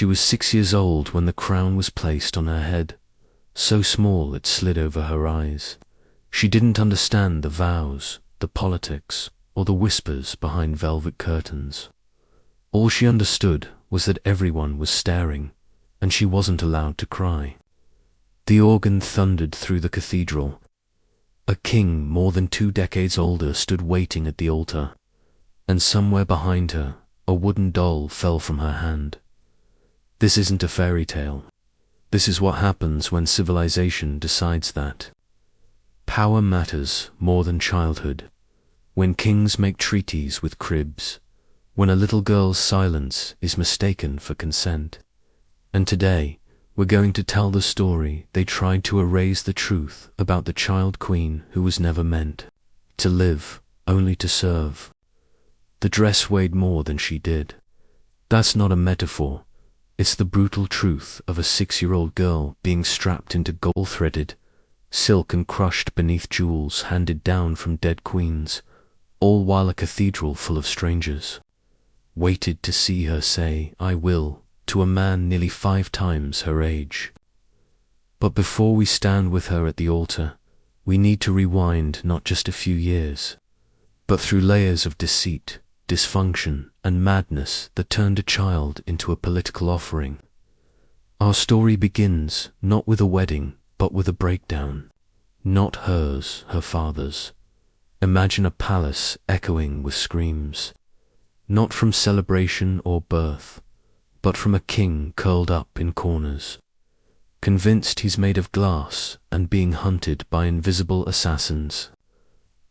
She was 6 years old when the crown was placed on her head, so small it slid over her eyes. She didn't understand the vows, the politics, or the whispers behind velvet curtains. All she understood was that everyone was staring, and she wasn't allowed to cry. The organ thundered through the cathedral. A king more than 2 decades older stood waiting at the altar, and somewhere behind her, a wooden doll fell from her hand. This isn't a fairy tale. This is what happens when civilization decides that power matters more than childhood, when kings make treaties with cribs, when a little girl's silence is mistaken for consent. And today, we're going to tell the story they tried to erase the truth about the child queen who was never meant to live, only to serve. The dress weighed more than she did. That's not a metaphor. It's the brutal truth of a 6-year-old girl being strapped into gold-threaded silk and crushed beneath jewels handed down from dead queens, all while a cathedral full of strangers waited to see her say, "I will," to a man nearly 5 times her age. But before we stand with her at the altar, we need to rewind not just a few years, but through layers of deceit, dysfunction, and madness that turned a child into a political offering. Our story begins not with a wedding, but with a breakdown. Not hers, her father's. Imagine a palace echoing with screams. Not from celebration or birth, but from a king curled up in corners, convinced he's made of glass and being hunted by invisible assassins.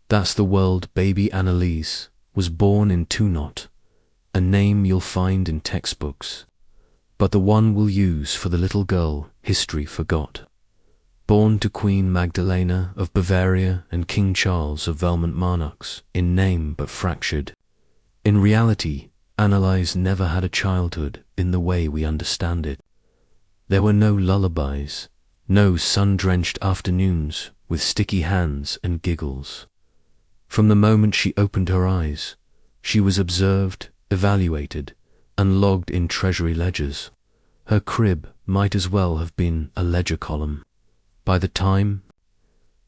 That's the world baby Annalise was born in Tunot, a name you'll find in textbooks, but the one we'll use for the little girl history forgot. Born to Queen Magdalena of Bavaria and King Charles of Velmont monarchs, in name but fractured. In reality, Annalise never had a childhood in the way we understand it. There were no lullabies, no sun-drenched afternoons with sticky hands and giggles. From the moment she opened her eyes, she was observed, evaluated, and logged in treasury ledgers. Her crib might as well have been a ledger column. By the time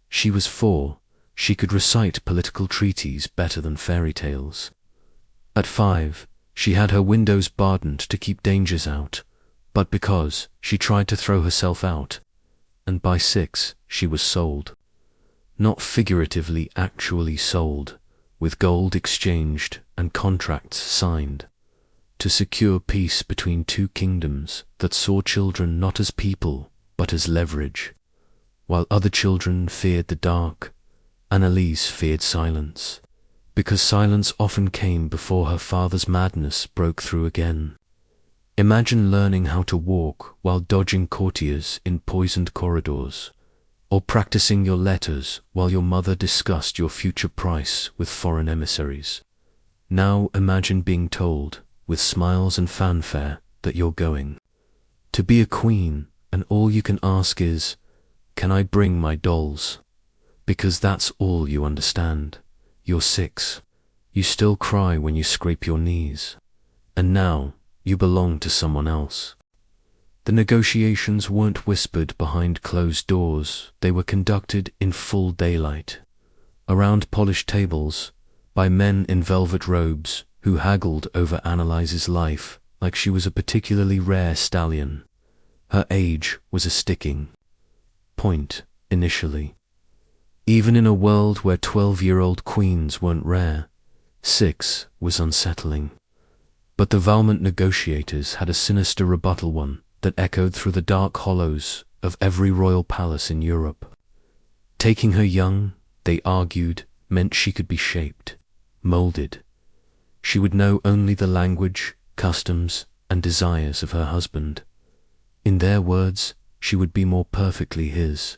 she was 4, she could recite political treaties better than fairy tales. At 5, she had her windows barred to keep dangers out, but because she tried to throw herself out, and by 6 she was sold. Not figuratively, actually sold, with gold exchanged and contracts signed, to secure peace between 2 kingdoms that saw children not as people, but as leverage. While other children feared the dark, Annalise feared silence, because silence often came before her father's madness broke through again. Imagine learning how to walk while dodging courtiers in poisoned corridors, or practicing your letters while your mother discussed your future price with foreign emissaries. Now imagine being told, with smiles and fanfare, that you're going to be a queen, and all you can ask is, "Can I bring my dolls?" Because that's all you understand. You're 6. You still cry when you scrape your knees. And now you belong to someone else. The negotiations weren't whispered behind closed doors. They were conducted in full daylight, around polished tables, by men in velvet robes who haggled over Annalise's life like she was a particularly rare stallion. Her age was a sticking point initially. Even in a world where 12-year-old queens weren't rare, 6 was unsettling. But the Valmont negotiators had a sinister rebuttal one that echoed through the dark hollows of every royal palace in Europe. Taking her young, they argued, meant she could be shaped, molded. She would know only the language, customs, and desires of her husband. In their words, she would be more perfectly his.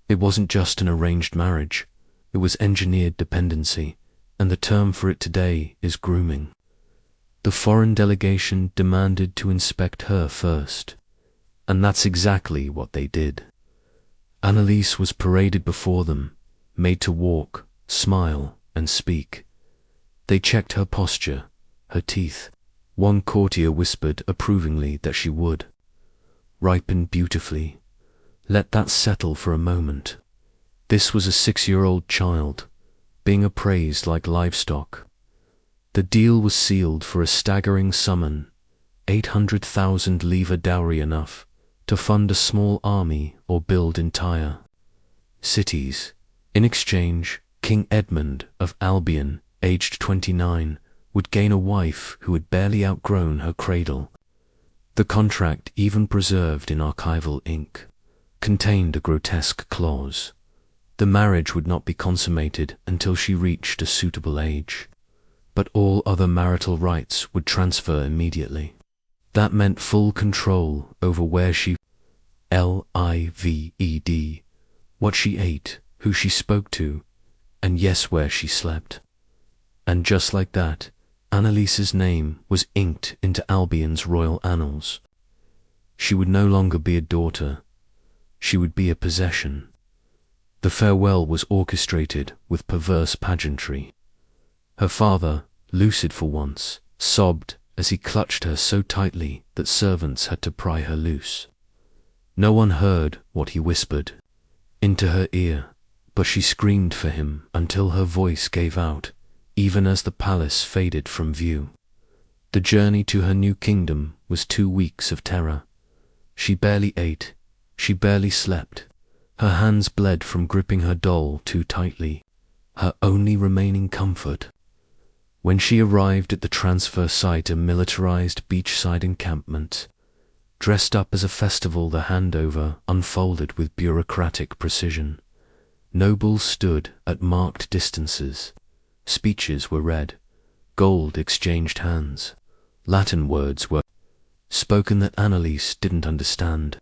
It wasn't just an arranged marriage, it was engineered dependency, and the term for it today is grooming. The foreign delegation demanded to inspect her first, and that's exactly what they did. Annalise was paraded before them, made to walk, smile, and speak. They checked her posture, her teeth, One courtier whispered approvingly that she would. Ripen beautifully. Let that settle for a moment. This was a 6-year-old child, being appraised like livestock. The deal was sealed for a staggering sum, 800,000 livre dowry, enough to fund a small army or build entire cities. In exchange, King Edmund of Albion, aged 29, would gain a wife who had barely outgrown her cradle. The contract, even preserved in archival ink, contained a grotesque clause. The marriage would not be consummated until she reached a suitable age, but all other marital rights would transfer immediately. That meant full control over where she lived, what she ate, who she spoke to, and yes, where she slept. And just like that, Annalise's name was inked into Albion's royal annals. She would no longer be a daughter, she would be a possession. The farewell was orchestrated with perverse pageantry. Her father, lucid for once, sobbed as he clutched her so tightly that servants had to pry her loose. No one heard what he whispered into her ear, but she screamed for him until her voice gave out, even as the palace faded from view. The journey to her new kingdom was 2 weeks of terror. She barely ate, she barely slept. Her hands bled from gripping her doll too tightly, her only remaining comfort. When she arrived at the transfer site, a militarized beachside encampment, dressed up as a festival, the handover unfolded with bureaucratic precision. Nobles stood at marked distances. Speeches were read. Gold exchanged hands. Latin words were spoken that Annalise didn't understand.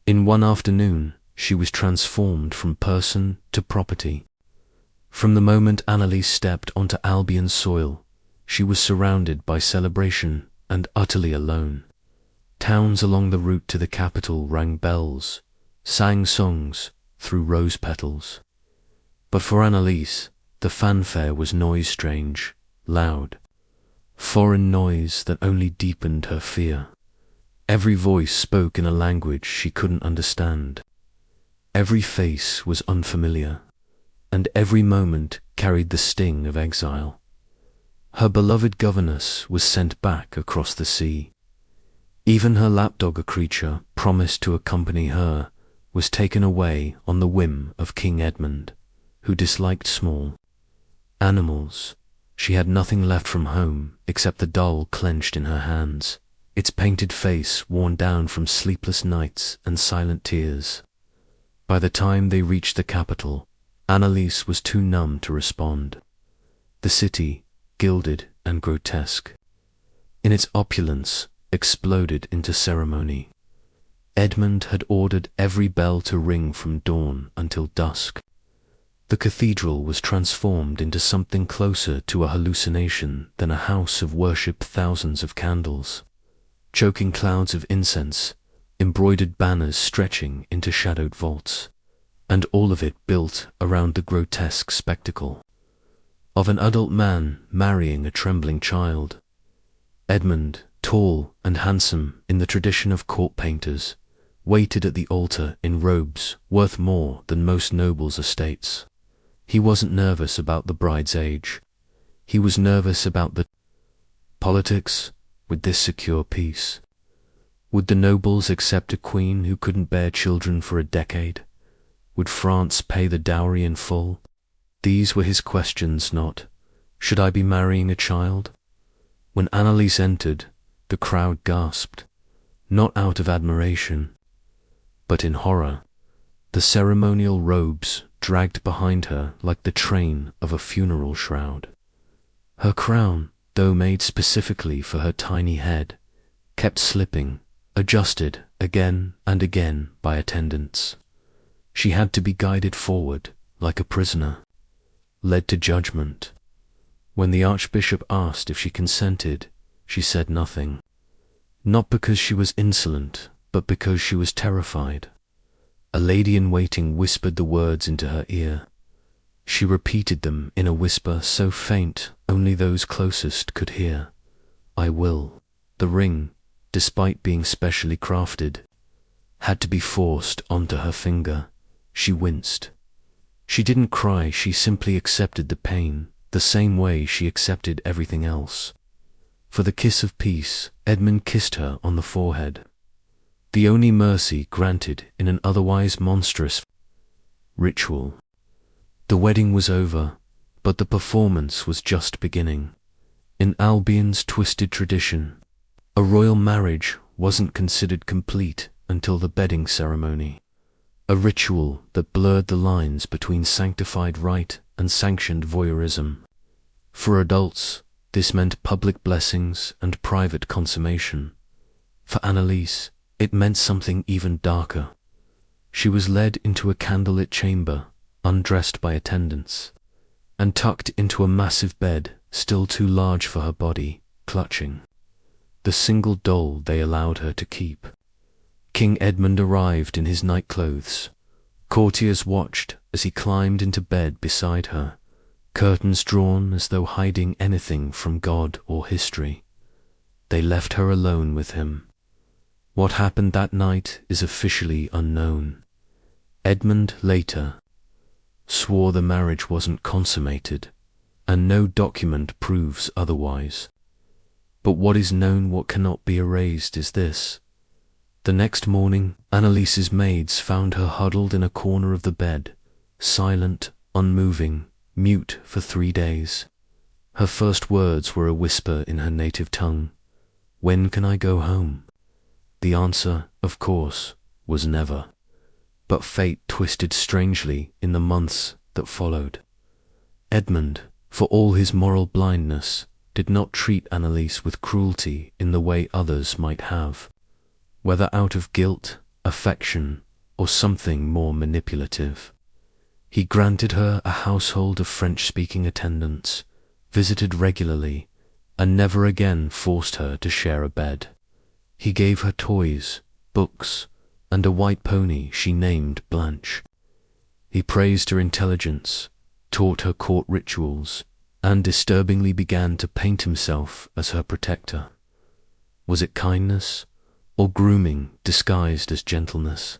In one afternoon, she was transformed from person to property. From the moment Annalise stepped onto Albion's soil, she was surrounded by celebration and utterly alone. Towns along the route to the capital rang bells, sang songs, threw rose petals. But for Annalise, the fanfare was noise-strange, loud, foreign noise that only deepened her fear. Every voice spoke in a language she couldn't understand. Every face was unfamiliar, and every moment carried the sting of exile. Her beloved governess was sent back across the sea. Even her lapdog, a creature promised to accompany her, was taken away on the whim of King Edmund, who disliked small animals. She had nothing left from home except the doll clenched in her hands, its painted face worn down from sleepless nights and silent tears. By the time they reached the capital, Annalise was too numb to respond. The city, gilded and grotesque, in its opulence, exploded into ceremony. Edmund had ordered every bell to ring from dawn until dusk. The cathedral was transformed into something closer to a hallucination than a house of worship. Thousands of candles, choking clouds of incense, embroidered banners stretching into shadowed vaults, and all of it built around the grotesque spectacle of an adult man marrying a trembling child. Edmund, tall and handsome in the tradition of court painters, waited at the altar in robes worth more than most nobles' estates. He wasn't nervous about the bride's age. He was nervous about the politics. Would this secure peace? Would the nobles accept a queen who couldn't bear children for a decade? Would France pay the dowry in full? These were his questions, not, should I be marrying a child? When Annalise entered, the crowd gasped, not out of admiration, but in horror. The ceremonial robes dragged behind her like the train of a funeral shroud. Her crown, though made specifically for her tiny head, kept slipping, adjusted again and again by attendants. She had to be guided forward like a prisoner, led to judgment. When the archbishop asked if she consented, she said nothing. Not because she was insolent, but because she was terrified. A lady-in-waiting whispered the words into her ear. She repeated them in a whisper so faint only those closest could hear. I will. The ring, despite being specially crafted, had to be forced onto her finger. She winced. She didn't cry, she simply accepted the pain, the same way she accepted everything else. For the kiss of peace, Edmund kissed her on the forehead. The only mercy granted in an otherwise monstrous ritual. The wedding was over, but the performance was just beginning. In Albion's twisted tradition, a royal marriage wasn't considered complete until the bedding ceremony, a ritual that blurred the lines between sanctified rite and sanctioned voyeurism. For adults, this meant public blessings and private consummation. For Annalise, it meant something even darker. She was led into a candlelit chamber, undressed by attendants, and tucked into a massive bed still too large for her body, clutching the single doll they allowed her to keep. King Edmund arrived in his nightclothes. Courtiers watched as he climbed into bed beside her, curtains drawn as though hiding anything from God or history. They left her alone with him. What happened that night is officially unknown. Edmund later swore the marriage wasn't consummated, and no document proves otherwise. But what is known, what cannot be erased, is this. The next morning, Annalise's maids found her huddled in a corner of the bed, silent, unmoving, mute for 3 days. Her first words were a whisper in her native tongue. "When can I go home?" The answer, of course, was never. But fate twisted strangely in the months that followed. Edmund, for all his moral blindness, did not treat Annalise with cruelty in the way others might have, whether out of guilt, affection, or something more manipulative. He granted her a household of French-speaking attendants, visited regularly, and never again forced her to share a bed. He gave her toys, books, and a white pony she named Blanche. He praised her intelligence, taught her court rituals, and disturbingly began to paint himself as her protector. Was it kindness, or grooming disguised as gentleness?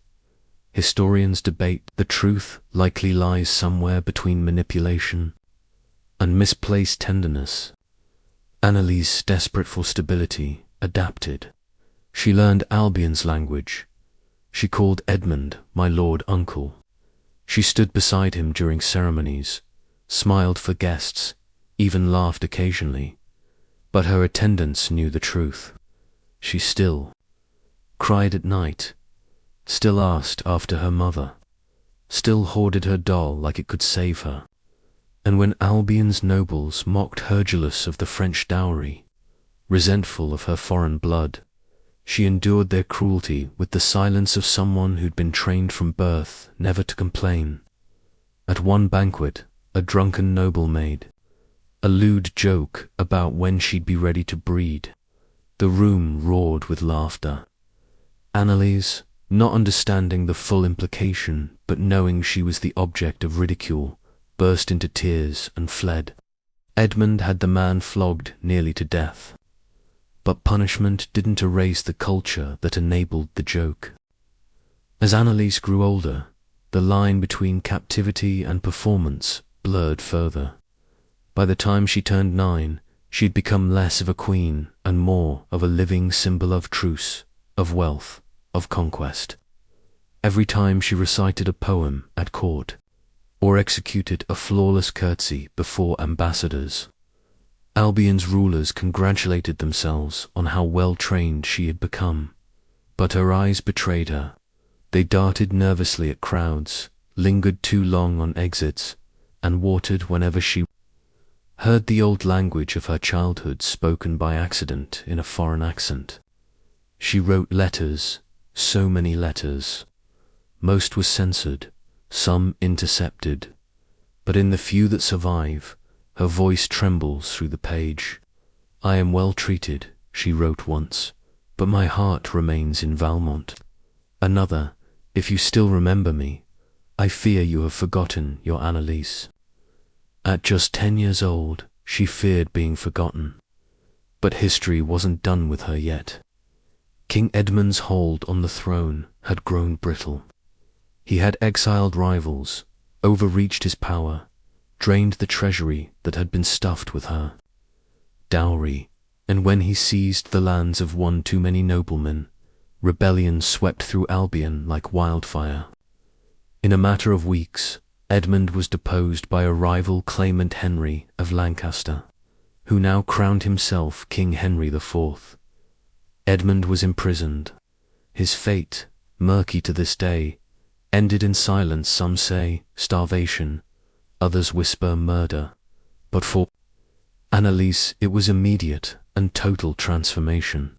Historians debate. The truth likely lies somewhere between manipulation and misplaced tenderness. Annalise, desperate for stability, adapted. She learned Albion's language. She called Edmund my lord uncle. She stood beside him during ceremonies, smiled for guests, even laughed occasionally. But her attendants knew the truth. She still cried at night, still asked after her mother, still hoarded her doll like it could save her. And when Albion's nobles mocked her jealous of the French dowry, resentful of her foreign blood, she endured their cruelty with the silence of someone who'd been trained from birth never to complain. At one banquet, a drunken noble made a lewd joke about when she'd be ready to breed. The room roared with laughter. Annalise, not understanding the full implication but knowing she was the object of ridicule, burst into tears and fled. Edmund had the man flogged nearly to death. But punishment didn't erase the culture that enabled the joke. As Annalise grew older, the line between captivity and performance blurred further. By the time she turned 9, she'd become less of a queen and more of a living symbol of truce, of wealth, of conquest. Every time she recited a poem at court, or executed a flawless curtsy before ambassadors, Albion's rulers congratulated themselves on how well-trained she had become. But her eyes betrayed her. They darted nervously at crowds, lingered too long on exits, and watered whenever she heard the old language of her childhood spoken by accident in a foreign accent. She wrote letters, so many letters. Most were censored, some intercepted, but in the few that survive, her voice trembles through the page. "I am well treated," she wrote once, "but my heart remains in Valmont." Another, "If you still remember me, I fear you have forgotten your Annalise." At just 10 years old, she feared being forgotten. But history wasn't done with her yet. King Edmund's hold on the throne had grown brittle. He had exiled rivals, overreached his power, drained the treasury that had been stuffed with her dowry, and when he seized the lands of one too many noblemen, rebellion swept through Albion like wildfire. In a matter of weeks, Edmund was deposed by a rival claimant, Henry of Lancaster, who now crowned himself King Henry IV. Edmund was imprisoned. His fate, murky to this day, ended in silence. Some say starvation, others whisper murder, but for Annalise it was immediate and total transformation.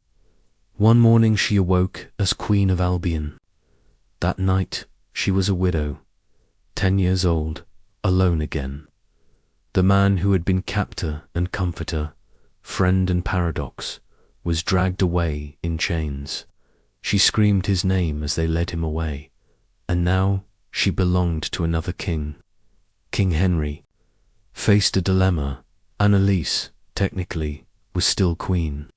One morning she awoke as Queen of Albion. That night she was a widow, 10 years old, alone again. The man who had been captor and comforter, friend and paradox, was dragged away in chains. She screamed his name as they led him away, and now she belonged to another king. King Henry faced a dilemma. Annalise, technically, was still queen.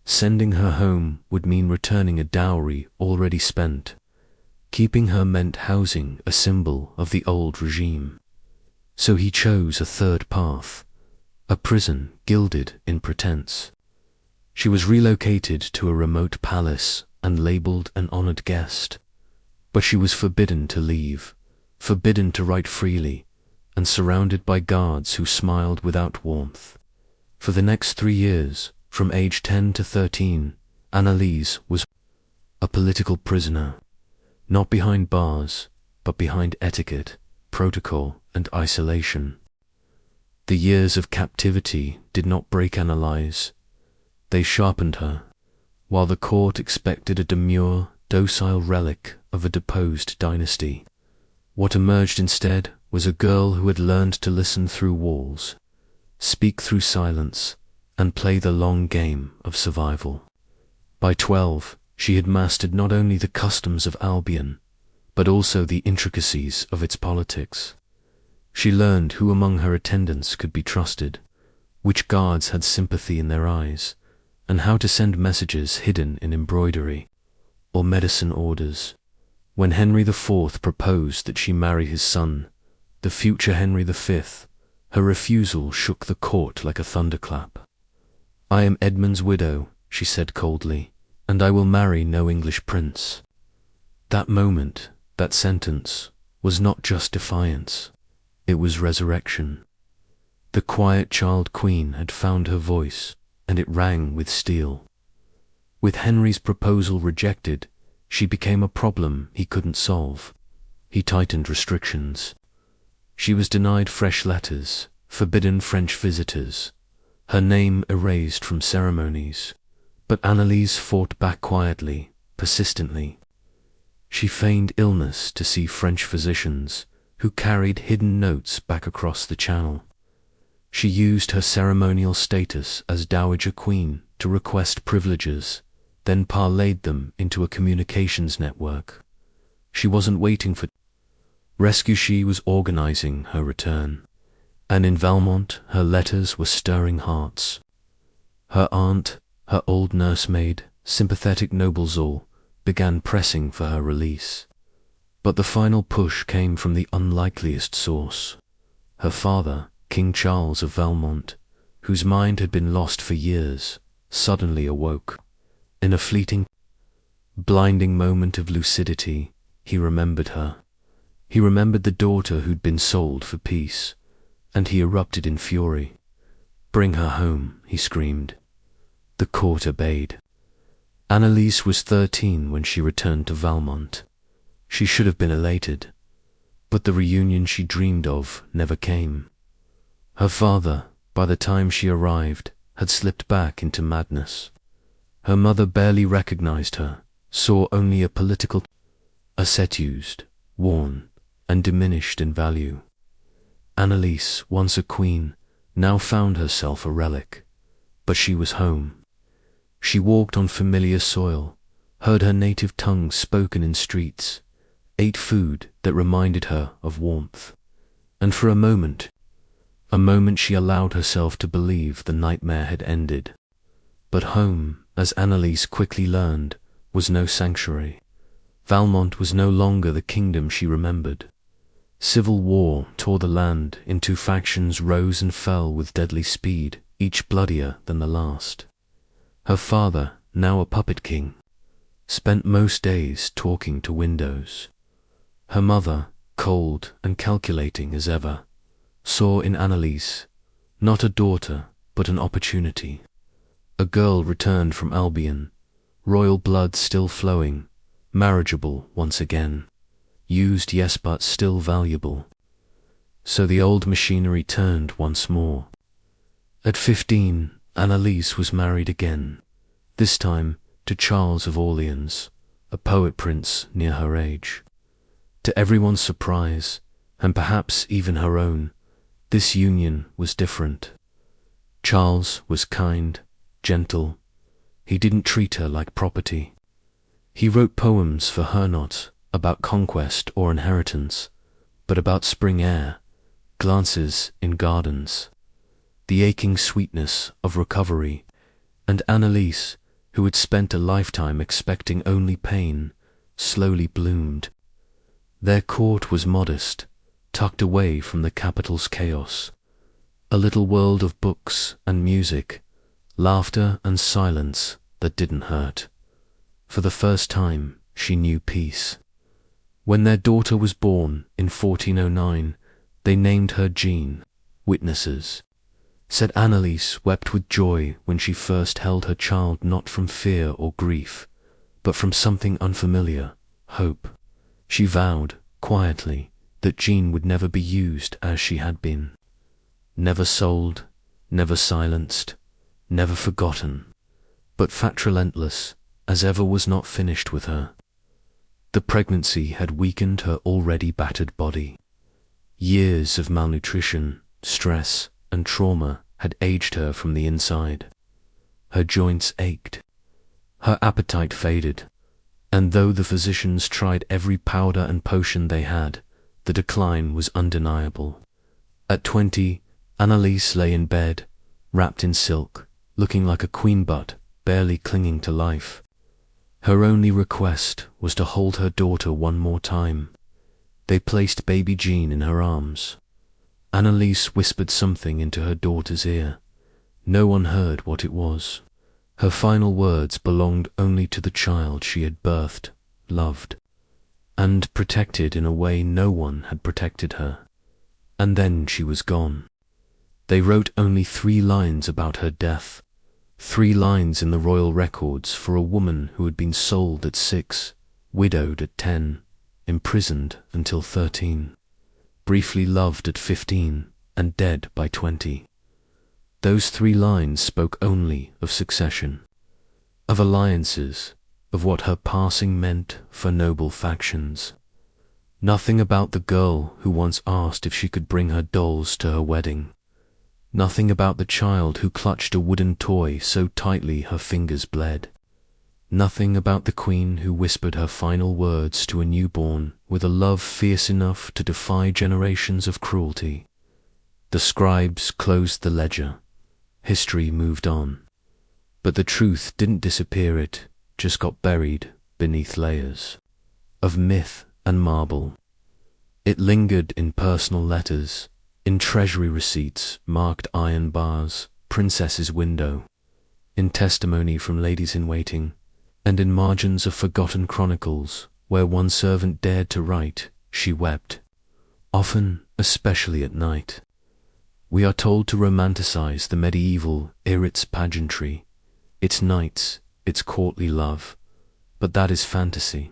Sending her home would mean returning a dowry already spent. Keeping her meant housing a symbol of the old regime. So he chose a third path, a prison gilded in pretense. She was relocated to a remote palace and labeled an honored guest. But she was forbidden to leave, forbidden to write freely, and surrounded by guards who smiled without warmth. For the next 3 years, from age 10 to 13, Annalise was a political prisoner, not behind bars, but behind etiquette, protocol, and isolation. The years of captivity did not break Annalise. They sharpened her, while the court expected a demure, docile relic of a deposed dynasty. What emerged instead was a girl who had learned to listen through walls, speak through silence, and play the long game of survival. By 12, she had mastered not only the customs of Albion, but also the intricacies of its politics. She learned who among her attendants could be trusted, which guards had sympathy in their eyes, and how to send messages hidden in embroidery or medicine orders. When Henry IV proposed that she marry his son, the future Henry V, her refusal shook the court like a thunderclap. "I am Edmund's widow," she said coldly, "and I will marry no English prince." That moment, that sentence, was not just defiance, it was resurrection. The quiet child queen had found her voice, and it rang with steel. With Henry's proposal rejected, she became a problem he couldn't solve. He tightened restrictions. She was denied fresh letters, forbidden French visitors, her name erased from ceremonies. But Annalise fought back quietly, persistently. She feigned illness to see French physicians, who carried hidden notes back across the channel. She used her ceremonial status as Dowager Queen to request privileges, then parlayed them into a communications network. She wasn't waiting for rescue, she was organizing her return. And in Valmont, her letters were stirring hearts. Her aunt, her old nursemaid, sympathetic nobles all, began pressing for her release. But the final push came from the unlikeliest source. Her father, King Charles of Valmont, whose mind had been lost for years, suddenly awoke. In a fleeting, blinding moment of lucidity, he remembered her. He remembered the daughter who'd been sold for peace, and he erupted in fury. "Bring her home," he screamed. The court obeyed. Annalise was 13 when she returned to Valmont. She should have been elated, but the reunion she dreamed of never came. Her father, by the time she arrived, had slipped back into madness. Her mother barely recognized her, saw only a political asset used, worn, and diminished in value. Annalise, once a queen, now found herself a relic, but she was home. She walked on familiar soil, heard her native tongue spoken in streets, ate food that reminded her of warmth, and for a moment she allowed herself to believe the nightmare had ended. But home, as Annalise quickly learned, was no sanctuary. Valmont was no longer the kingdom she remembered. Civil war tore the land into factions, rose and fell with deadly speed, each bloodier than the last. Her father, now a puppet king, spent most days talking to windows. Her mother, cold and calculating as ever, saw in Annalise not a daughter but an opportunity. A girl returned from Albion, royal blood still flowing, marriageable once again, used yes but still valuable. So the old machinery turned once more. At 15, Annalise was married again, this time to Charles of Orleans, a poet prince near her age. To everyone's surprise, and perhaps even her own, this union was different. Charles was kind, gentle. He didn't treat her like property. He wrote poems for her, not about conquest or inheritance, but about spring air, glances in gardens, the aching sweetness of recovery, and Annalise, who had spent a lifetime expecting only pain, slowly bloomed. Their court was modest, tucked away from the capital's chaos, a little world of books and music, laughter and silence that didn't hurt. For the first time, she knew peace. When their daughter was born in 1409, they named her Jean. Witnesses said Annalise wept with joy when she first held her child, not from fear or grief, but from something unfamiliar, hope. She vowed, quietly, that Jean would never be used as she had been. Never sold, never silenced, never forgotten, but fat relentless, as ever was not finished with her. The pregnancy had weakened her already battered body. Years of malnutrition, stress, and trauma had aged her from the inside. Her joints ached. Her appetite faded, and though the physicians tried every powder and potion they had, the decline was undeniable. At 20, Annalise lay in bed, wrapped in silk, looking like a queen but barely clinging to life. Her only request was to hold her daughter one more time. They placed baby Jean in her arms. Annalise whispered something into her daughter's ear. No one heard what it was. Her final words belonged only to the child she had birthed, loved, and protected in a way no one had protected her. And then she was gone. They wrote only 3 lines about her death, 3 lines in the royal records for a woman who had been sold at 6, widowed at 10, imprisoned until 13, briefly loved at 15, and dead by 20. Those 3 lines spoke only of succession, of alliances, of what her passing meant for noble factions. Nothing about the girl who once asked if she could bring her dolls to her wedding. Nothing about the child who clutched a wooden toy so tightly her fingers bled. Nothing about the queen who whispered her final words to a newborn with a love fierce enough to defy generations of cruelty. The scribes closed the ledger. History moved on. But the truth didn't disappear, it just got buried beneath layers of myth and marble. It lingered in personal letters, in treasury receipts, marked iron bars, princess's window, in testimony from ladies-in-waiting, and in margins of forgotten chronicles, where one servant dared to write, she wept, often, especially at night. We are told to romanticize the medieval its pageantry, its knights, its courtly love, but that is fantasy.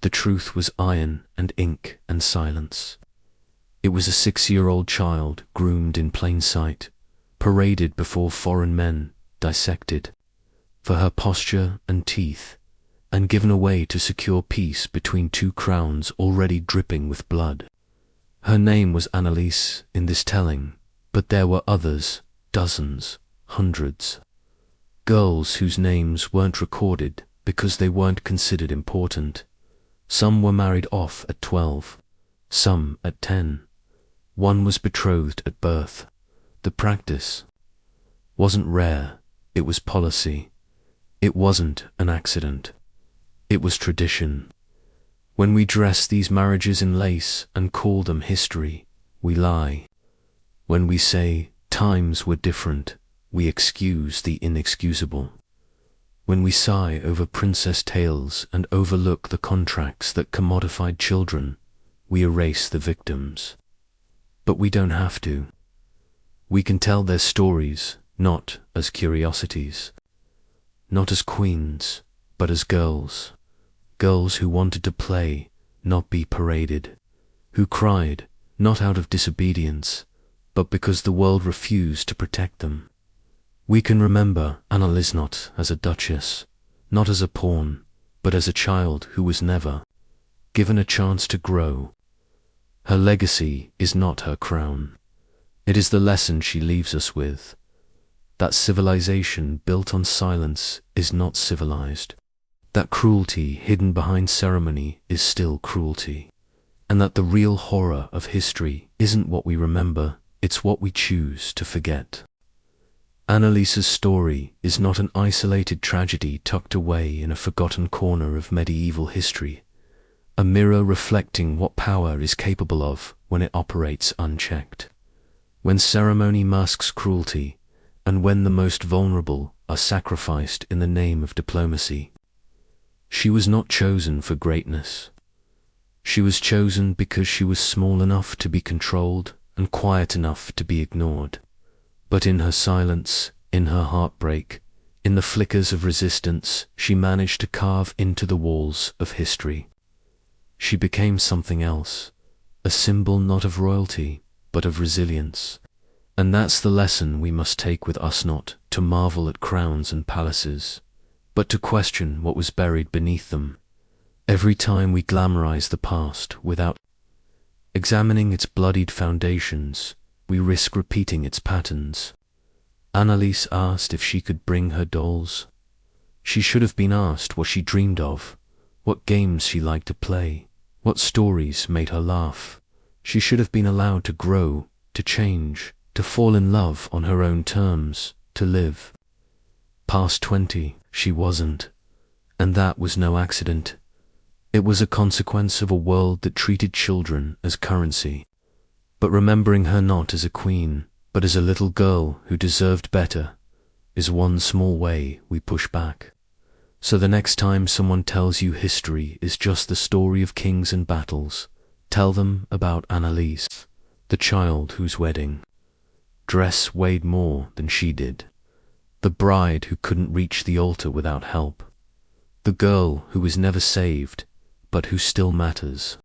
The truth was iron and ink and silence. It was a 6-year-old child, groomed in plain sight, paraded before foreign men, dissected, for her posture and teeth, and given away to secure peace between 2 crowns already dripping with blood. Her name was Annalise in this telling, but there were others, dozens, hundreds. Girls whose names weren't recorded because they weren't considered important. Some were married off at 12, some at 10. One was betrothed at birth. The practice wasn't rare, it was policy. It wasn't an accident. It was tradition. When we dress these marriages in lace and call them history, we lie. When we say times were different, we excuse the inexcusable. When we sigh over princess tales and overlook the contracts that commodified children, we erase the victims. But we don't have to. We can tell their stories, not as curiosities, not as queens, but as girls. Girls who wanted to play, not be paraded, who cried, not out of disobedience, but because the world refused to protect them. We can remember Annalise not as a duchess, not as a pawn, but as a child who was never given a chance to grow. Her legacy is not her crown. It is the lesson she leaves us with, that civilization built on silence is not civilized, that cruelty hidden behind ceremony is still cruelty, and that the real horror of history isn't what we remember, it's what we choose to forget. Annalise's story is not an isolated tragedy tucked away in a forgotten corner of medieval history, a mirror reflecting what power is capable of when it operates unchecked, when ceremony masks cruelty, and when the most vulnerable are sacrificed in the name of diplomacy. She was not chosen for greatness. She was chosen because she was small enough to be controlled and quiet enough to be ignored. But in her silence, in her heartbreak, in the flickers of resistance, she managed to carve into the walls of history. She became something else, a symbol not of royalty, but of resilience. And that's the lesson we must take with us, not to marvel at crowns and palaces, but to question what was buried beneath them. Every time we glamorize the past without examining its bloodied foundations, we risk repeating its patterns. Annalise asked if she could bring her dolls. She should have been asked what she dreamed of, what games she liked to play, what stories made her laugh. She should have been allowed to grow, to change, to fall in love on her own terms, to live. Past 20, she wasn't, and that was no accident. It was a consequence of a world that treated children as currency. But remembering her not as a queen, but as a little girl who deserved better, is one small way we push back. So the next time someone tells you history is just the story of kings and battles, tell them about Annalise, the child whose wedding dress weighed more than she did, the bride who couldn't reach the altar without help, the girl who was never saved, but who still matters.